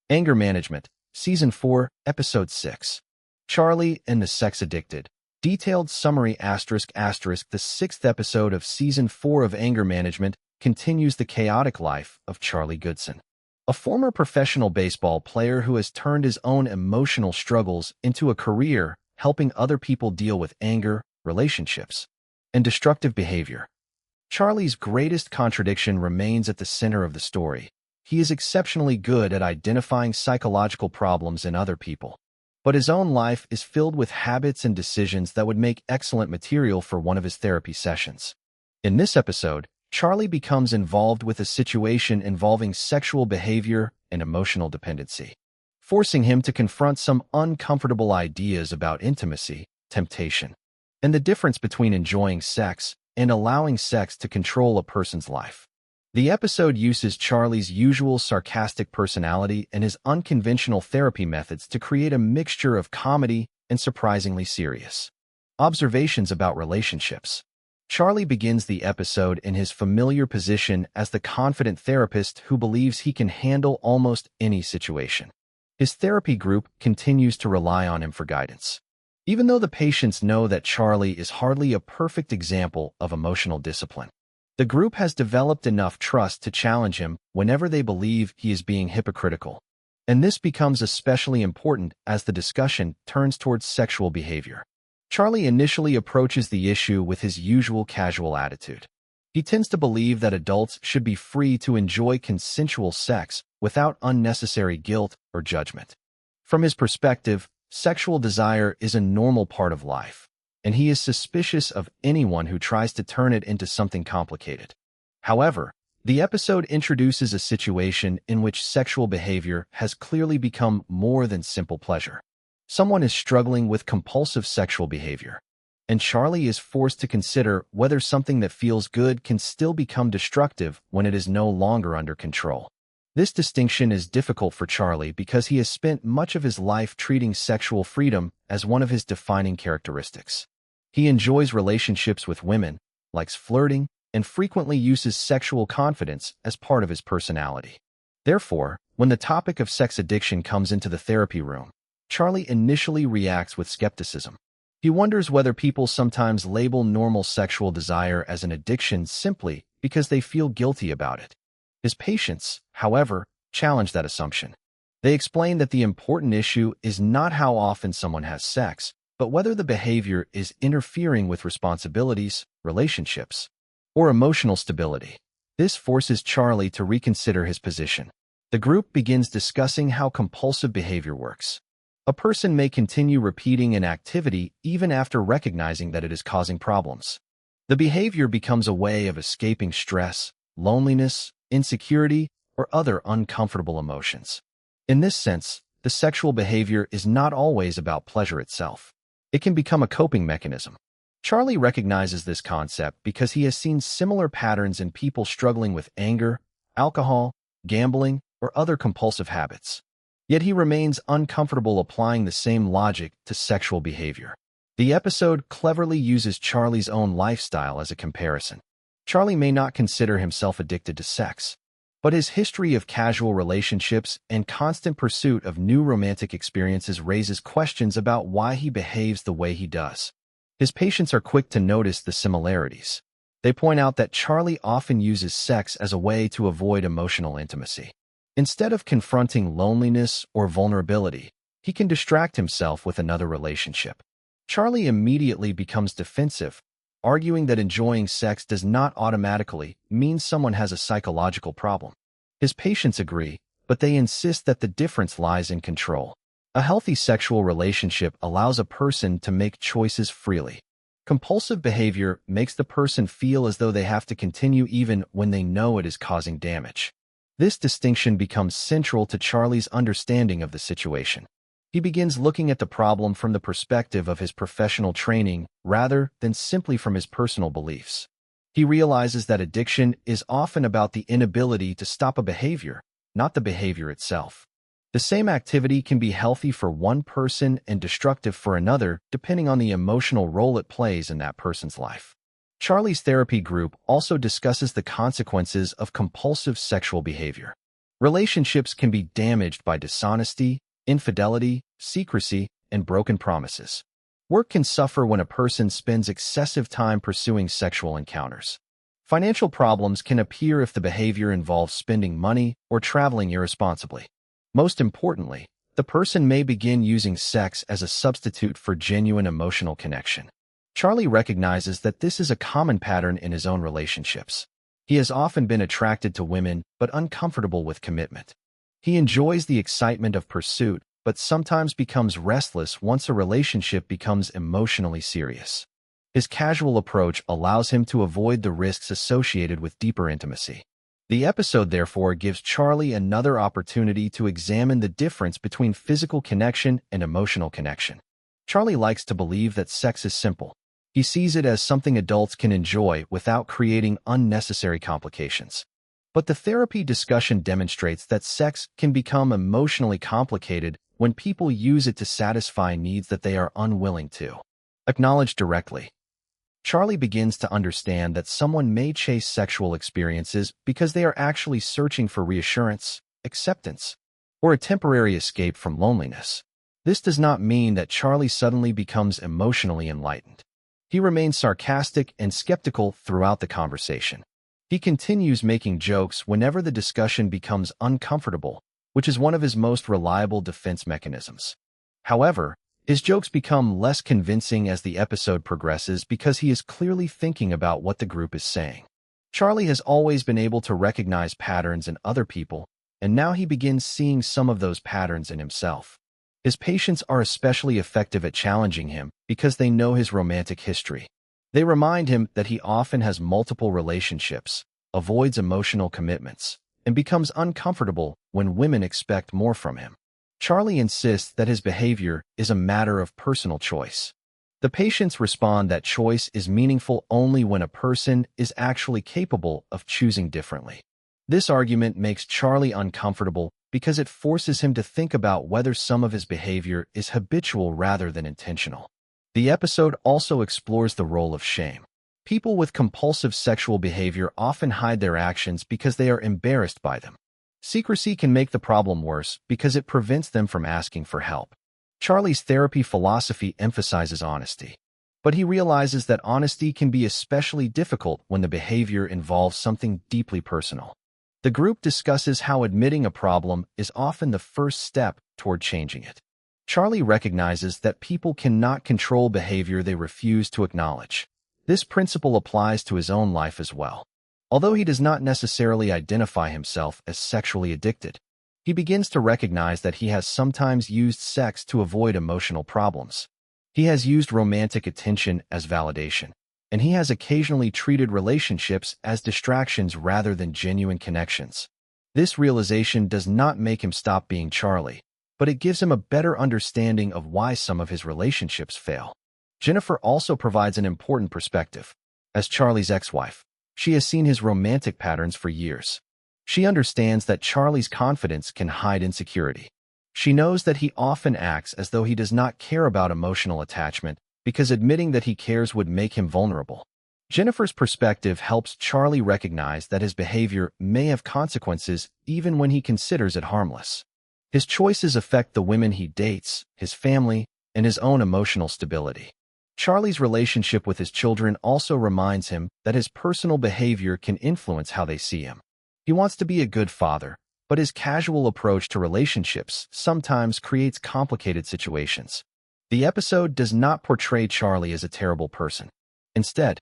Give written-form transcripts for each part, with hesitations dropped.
Anger Management, Season 4, Episode 6. Charlie and the Sex Addicted. Detailed summary ***. The sixth episode of Season 4 of Anger Management continues the chaotic life of Charlie Goodson, a former professional baseball player who has turned his own emotional struggles into a career helping other people deal with anger, relationships, and destructive behavior. Charlie's greatest contradiction remains at the center of the story. He is exceptionally good at identifying psychological problems in other people, but his own life is filled with habits and decisions that would make excellent material for one of his therapy sessions. In this episode, Charlie becomes involved with a situation involving sexual behavior and emotional dependency, forcing him to confront some uncomfortable ideas about intimacy, temptation, and the difference between enjoying sex and allowing sex to control a person's life. The episode uses Charlie's usual sarcastic personality and his unconventional therapy methods to create a mixture of comedy and surprisingly serious observations about relationships. Charlie begins the episode in his familiar position as the confident therapist who believes he can handle almost any situation. His therapy group continues to rely on him for guidance, even though the patients know that Charlie is hardly a perfect example of emotional discipline. The group has developed enough trust to challenge him whenever they believe he is being hypocritical, and this becomes especially important as the discussion turns towards sexual behavior. Charlie initially approaches the issue with his usual casual attitude. He tends to believe that adults should be free to enjoy consensual sex without unnecessary guilt or judgment. From his perspective, sexual desire is a normal part of life, and he is suspicious of anyone who tries to turn it into something complicated. However, the episode introduces a situation in which sexual behavior has clearly become more than simple pleasure. Someone is struggling with compulsive sexual behavior, and Charlie is forced to consider whether something that feels good can still become destructive when it is no longer under control. This distinction is difficult for Charlie because he has spent much of his life treating sexual freedom as one of his defining characteristics. He enjoys relationships with women, likes flirting, and frequently uses sexual confidence as part of his personality. Therefore, when the topic of sex addiction comes into the therapy room, Charlie initially reacts with skepticism. He wonders whether people sometimes label normal sexual desire as an addiction simply because they feel guilty about it. His patients, however, challenge that assumption. They explain that the important issue is not how often someone has sex, but whether the behavior is interfering with responsibilities, relationships, or emotional stability. This forces Charlie to reconsider his position. The group begins discussing how compulsive behavior works. A person may continue repeating an activity even after recognizing that it is causing problems. The behavior becomes a way of escaping stress, loneliness, insecurity, or other uncomfortable emotions. In this sense, the sexual behavior is not always about pleasure itself. It can become a coping mechanism. Charlie recognizes this concept because he has seen similar patterns in people struggling with anger, alcohol, gambling, or other compulsive habits. Yet he remains uncomfortable applying the same logic to sexual behavior. The episode cleverly uses Charlie's own lifestyle as a comparison. Charlie may not consider himself addicted to sex, but his history of casual relationships and constant pursuit of new romantic experiences raises questions about why he behaves the way he does. His patients are quick to notice the similarities. They point out that Charlie often uses sex as a way to avoid emotional intimacy. Instead of confronting loneliness or vulnerability, he can distract himself with another relationship. Charlie immediately becomes defensive, arguing that enjoying sex does not automatically mean someone has a psychological problem. His patients agree, but they insist that the difference lies in control. A healthy sexual relationship allows a person to make choices freely. Compulsive behavior makes the person feel as though they have to continue even when they know it is causing damage. This distinction becomes central to Charlie's understanding of the situation. He begins looking at the problem from the perspective of his professional training rather than simply from his personal beliefs. He realizes that addiction is often about the inability to stop a behavior, not the behavior itself. The same activity can be healthy for one person and destructive for another, depending on the emotional role it plays in that person's life. Charlie's therapy group also discusses the consequences of compulsive sexual behavior. Relationships can be damaged by dishonesty, infidelity, secrecy, and broken promises. Work can suffer when a person spends excessive time pursuing sexual encounters. Financial problems can appear if the behavior involves spending money or traveling irresponsibly. Most importantly, the person may begin using sex as a substitute for genuine emotional connection. Charlie recognizes that this is a common pattern in his own relationships. He has often been attracted to women but uncomfortable with commitment. He enjoys the excitement of pursuit but sometimes becomes restless once a relationship becomes emotionally serious. His casual approach allows him to avoid the risks associated with deeper intimacy. The episode, therefore, gives Charlie another opportunity to examine the difference between physical connection and emotional connection. Charlie likes to believe that sex is simple. He sees it as something adults can enjoy without creating unnecessary complications. But the therapy discussion demonstrates that sex can become emotionally complicated when people use it to satisfy needs that they are unwilling to acknowledge directly. Charlie begins to understand that someone may chase sexual experiences because they are actually searching for reassurance, acceptance, or a temporary escape from loneliness. This does not mean that Charlie suddenly becomes emotionally enlightened. He remains sarcastic and skeptical throughout the conversation. He continues making jokes whenever the discussion becomes uncomfortable, which is one of his most reliable defense mechanisms. However, his jokes become less convincing as the episode progresses because he is clearly thinking about what the group is saying. Charlie has always been able to recognize patterns in other people, and now he begins seeing some of those patterns in himself. His patients are especially effective at challenging him because they know his romantic history. They remind him that he often has multiple relationships, avoids emotional commitments, and becomes uncomfortable when women expect more from him. Charlie insists that his behavior is a matter of personal choice. The patients respond that choice is meaningful only when a person is actually capable of choosing differently. This argument makes Charlie uncomfortable because it forces him to think about whether some of his behavior is habitual rather than intentional. The episode also explores the role of shame. People with compulsive sexual behavior often hide their actions because they are embarrassed by them. Secrecy can make the problem worse because it prevents them from asking for help. Charlie's therapy philosophy emphasizes honesty, but he realizes that honesty can be especially difficult when the behavior involves something deeply personal. The group discusses how admitting a problem is often the first step toward changing it. Charlie recognizes that people cannot control behavior they refuse to acknowledge. This principle applies to his own life as well. Although he does not necessarily identify himself as sexually addicted, he begins to recognize that he has sometimes used sex to avoid emotional problems. He has used romantic attention as validation, and he has occasionally treated relationships as distractions rather than genuine connections. This realization does not make him stop being Charlie, but it gives him a better understanding of why some of his relationships fail. Jennifer also provides an important perspective. As Charlie's ex-wife, she has seen his romantic patterns for years. She understands that Charlie's confidence can hide insecurity. She knows that he often acts as though he does not care about emotional attachment because admitting that he cares would make him vulnerable. Jennifer's perspective helps Charlie recognize that his behavior may have consequences even when he considers it harmless. His choices affect the women he dates, his family, and his own emotional stability. Charlie's relationship with his children also reminds him that his personal behavior can influence how they see him. He wants to be a good father, but his casual approach to relationships sometimes creates complicated situations. The episode does not portray Charlie as a terrible person. Instead,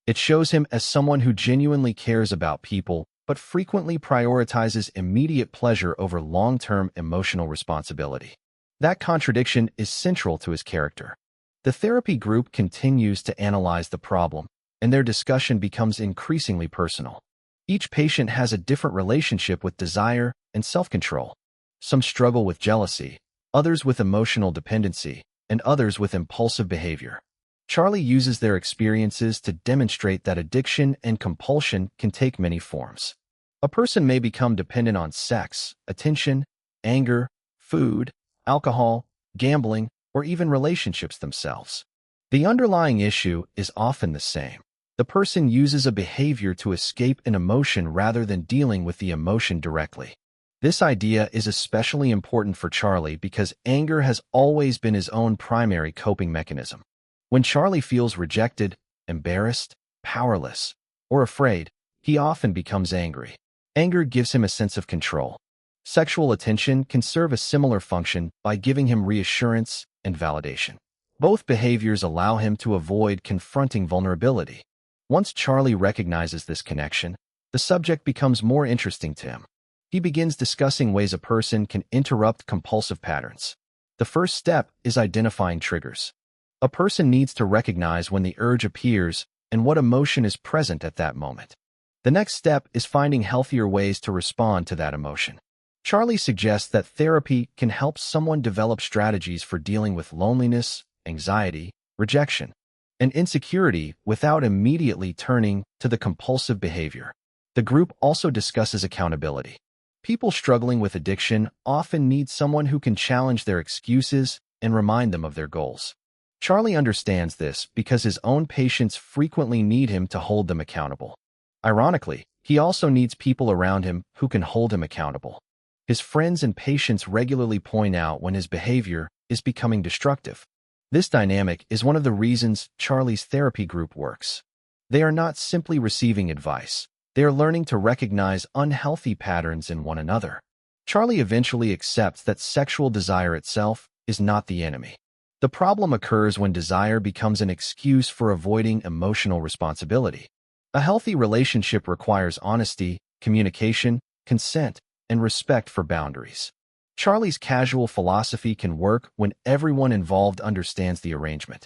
it shows him as someone who genuinely cares about people but frequently prioritizes immediate pleasure over long-term emotional responsibility. That contradiction is central to his character. The therapy group continues to analyze the problem, and their discussion becomes increasingly personal. Each patient has a different relationship with desire and self-control. Some struggle with jealousy, others with emotional dependency, and others with impulsive behavior. Charlie uses their experiences to demonstrate that addiction and compulsion can take many forms. A person may become dependent on sex, attention, anger, food, alcohol, gambling, or even relationships themselves. The underlying issue is often the same. The person uses a behavior to escape an emotion rather than dealing with the emotion directly. This idea is especially important for Charlie because anger has always been his own primary coping mechanism. When Charlie feels rejected, embarrassed, powerless, or afraid, he often becomes angry. Anger gives him a sense of control. Sexual attention can serve a similar function by giving him reassurance and validation. Both behaviors allow him to avoid confronting vulnerability. Once Charlie recognizes this connection, the subject becomes more interesting to him. He begins discussing ways a person can interrupt compulsive patterns. The first step is identifying triggers. A person needs to recognize when the urge appears and what emotion is present at that moment. The next step is finding healthier ways to respond to that emotion. Charlie suggests that therapy can help someone develop strategies for dealing with loneliness, anxiety, rejection, and insecurity without immediately turning to the compulsive behavior. The group also discusses accountability. People struggling with addiction often need someone who can challenge their excuses and remind them of their goals. Charlie understands this because his own patients frequently need him to hold them accountable. Ironically, he also needs people around him who can hold him accountable. His friends and patients regularly point out when his behavior is becoming destructive. This dynamic is one of the reasons Charlie's therapy group works. They are not simply receiving advice. They are learning to recognize unhealthy patterns in one another. Charlie eventually accepts that sexual desire itself is not the enemy. The problem occurs when desire becomes an excuse for avoiding emotional responsibility. A healthy relationship requires honesty, communication, consent, and respect for boundaries. Charlie's casual philosophy can work when everyone involved understands the arrangement.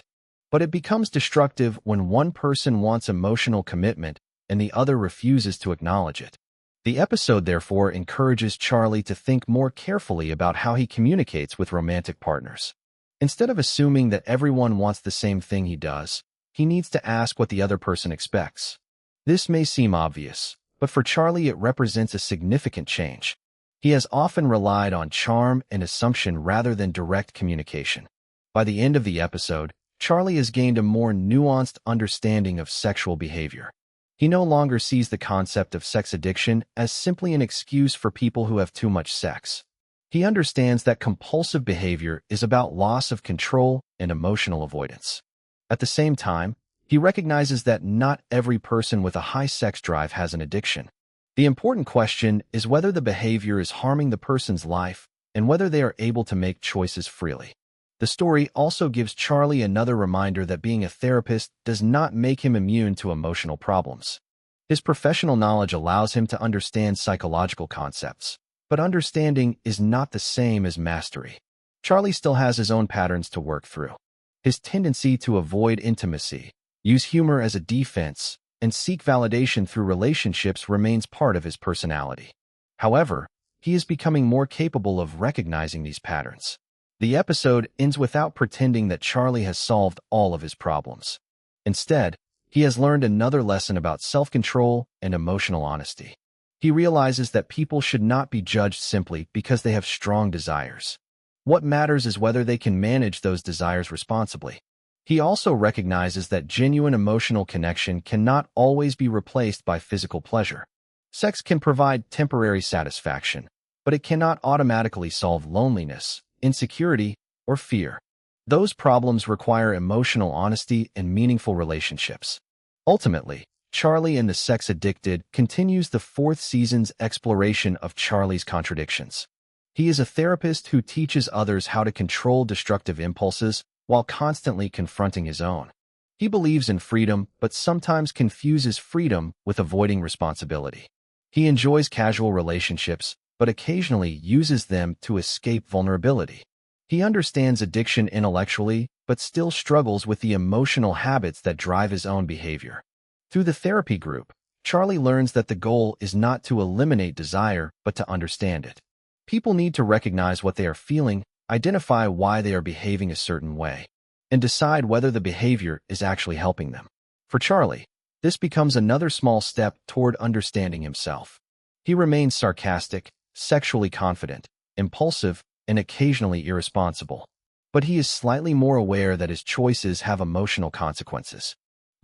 But it becomes destructive when one person wants emotional commitment and the other refuses to acknowledge it. The episode, therefore, encourages Charlie to think more carefully about how he communicates with romantic partners. Instead of assuming that everyone wants the same thing he does, he needs to ask what the other person expects. This may seem obvious, but for Charlie it represents a significant change. He has often relied on charm and assumption rather than direct communication. By the end of the episode, Charlie has gained a more nuanced understanding of sexual behavior. He no longer sees the concept of sex addiction as simply an excuse for people who have too much sex. He understands that compulsive behavior is about loss of control and emotional avoidance. At the same time, he recognizes that not every person with a high sex drive has an addiction. The important question is whether the behavior is harming the person's life and whether they are able to make choices freely. The story also gives Charlie another reminder that being a therapist does not make him immune to emotional problems. His professional knowledge allows him to understand psychological concepts, but understanding is not the same as mastery. Charlie still has his own patterns to work through. His tendency to avoid intimacy, use humor as a defense, and seek validation through relationships remains part of his personality. However, he is becoming more capable of recognizing these patterns. The episode ends without pretending that Charlie has solved all of his problems. Instead, he has learned another lesson about self-control and emotional honesty. He realizes that people should not be judged simply because they have strong desires. What matters is whether they can manage those desires responsibly. He also recognizes that genuine emotional connection cannot always be replaced by physical pleasure. Sex can provide temporary satisfaction, but it cannot automatically solve loneliness, insecurity, or fear. Those problems require emotional honesty and meaningful relationships. Ultimately, Charlie and the Sex Addicted continues the fourth season's exploration of Charlie's contradictions. He is a therapist who teaches others how to control destructive impulses while constantly confronting his own. He believes in freedom, but sometimes confuses freedom with avoiding responsibility. He enjoys casual relationships, but occasionally uses them to escape vulnerability. He understands addiction intellectually, but still struggles with the emotional habits that drive his own behavior. Through the therapy group, Charlie learns that the goal is not to eliminate desire, but to understand it. People need to recognize what they are feeling, identify why they are behaving a certain way, and decide whether the behavior is actually helping them. For Charlie, this becomes another small step toward understanding himself. He remains sarcastic, sexually confident, impulsive, and occasionally irresponsible. But he is slightly more aware that his choices have emotional consequences.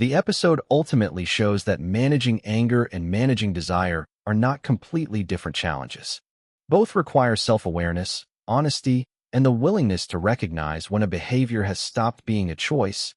The episode ultimately shows that managing anger and managing desire are not completely different challenges. Both require self-awareness, honesty, and the willingness to recognize when a behavior has stopped being a choice